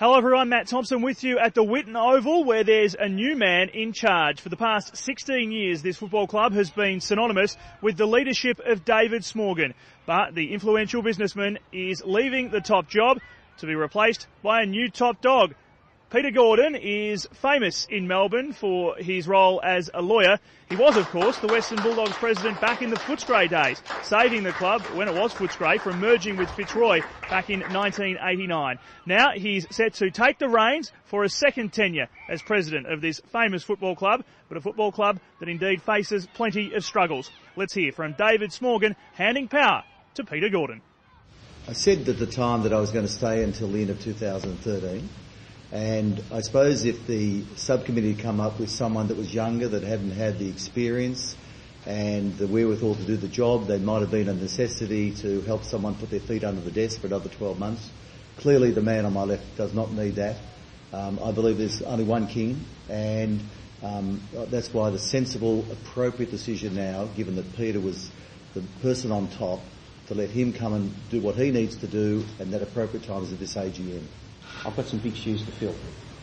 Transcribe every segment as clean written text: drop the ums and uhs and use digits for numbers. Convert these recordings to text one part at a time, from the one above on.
Hello everyone, Matt Thompson with you at the Whitten Oval, where there's a new man in charge. For the past 16 years, this football club has been synonymous with the leadership of David Smorgon. But the influential businessman is leaving the top job to be replaced by a new top dog. Peter Gordon is famous in Melbourne for his role as a lawyer. He was, of course, the Western Bulldogs president back in the Footscray days, saving the club, when it was Footscray, from merging with Fitzroy back in 1989. Now he's set to take the reins for a second tenure as president of this famous football club, but a football club that indeed faces plenty of struggles. Let's hear from David Smorgon handing power to Peter Gordon. I said at the time that I was going to stay until the end of 2013. And I suppose if the subcommittee had come up with someone that was younger, that hadn't had the experience and the wherewithal to do the job, there might have been a necessity to help someone put their feet under the desk for another 12 months. Clearly the man on my left does not need that. I believe there's only one king, and that's why the sensible, appropriate decision now, given that Peter was the person on top, to let him come and do what he needs to do, and that appropriate time is at this AGM. I've got some big shoes to fill.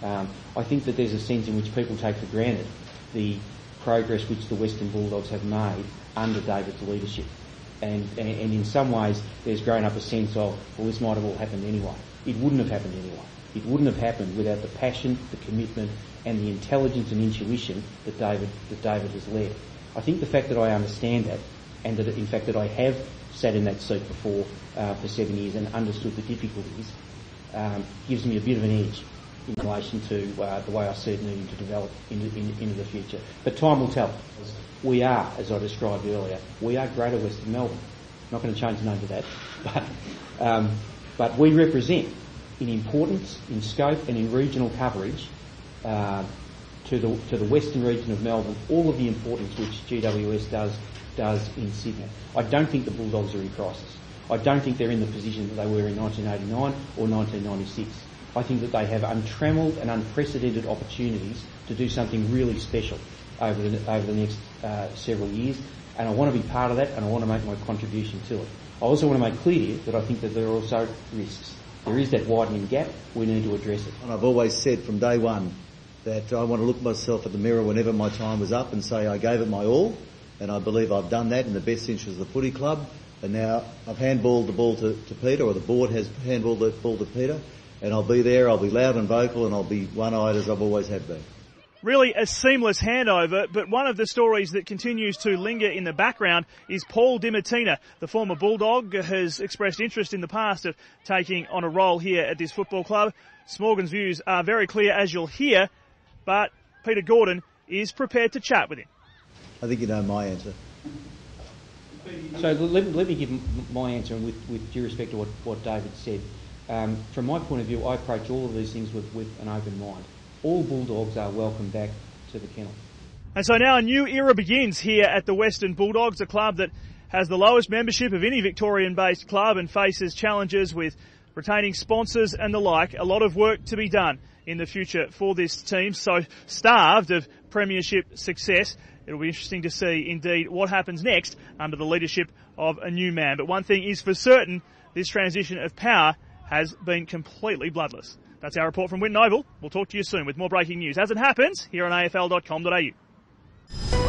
I think that there's a sense in which people take for granted the progress which the Western Bulldogs have made under David's leadership. And in some ways there's grown up a sense of, well, this might have all happened anyway. It wouldn't have happened anyway. It wouldn't have happened without the passion, the commitment and the intelligence and intuition that David has led. I think the fact that I understand that, and that in fact that I have sat in that seat before for 7 years and understood the difficulties, gives me a bit of an edge in relation to the way I see it needing to develop into the future. But time will tell. We are, as I described earlier, we are Greater Western Melbourne. Not going to change the name to that, but we represent, in importance, in scope, and in regional coverage, to the western region of Melbourne, all of the importance which GWS does in Sydney. I don't think the Bulldogs are in crisis. I don't think they're in the position that they were in 1989 or 1996. I think that they have untrammelled and unprecedented opportunities to do something really special over the next several years, and I want to be part of that, and I want to make my contribution to it. I also want to make clear that I think that there are also risks. There is that widening gap. We need to address it. And I've always said from day one that I want to look myself at the mirror whenever my time was up and say I gave it my all, and I believe I've done that in the best interest of the footy club. And now I've handballed the ball to Peter, or the board has handballed the ball to Peter, and I'll be there, I'll be loud and vocal, and I'll be one-eyed as I've always have been. Really a seamless handover, but one of the stories that continues to linger in the background is Paul Dimatina. The former Bulldog has expressed interest in the past of taking on a role here at this football club. Smorgon's views are very clear, as you'll hear, but Peter Gordon is prepared to chat with him. I think you know my answer. So let me give my answer, and with due respect to what David said. From my point of view, I approach all of these things with an open mind. All Bulldogs are welcome back to the kennel. And so now a new era begins here at the Western Bulldogs, a club that has the lowest membership of any Victorian-based club and faces challenges with retaining sponsors and the like. A lot of work to be done in the future for this team, so starved of premiership success. It'll be interesting to see, indeed, what happens next under the leadership of a new man. But one thing is for certain, this transition of power has been completely bloodless. That's our report from Whitten Oval. We'll talk to you soon with more breaking news as it happens here on afl.com.au.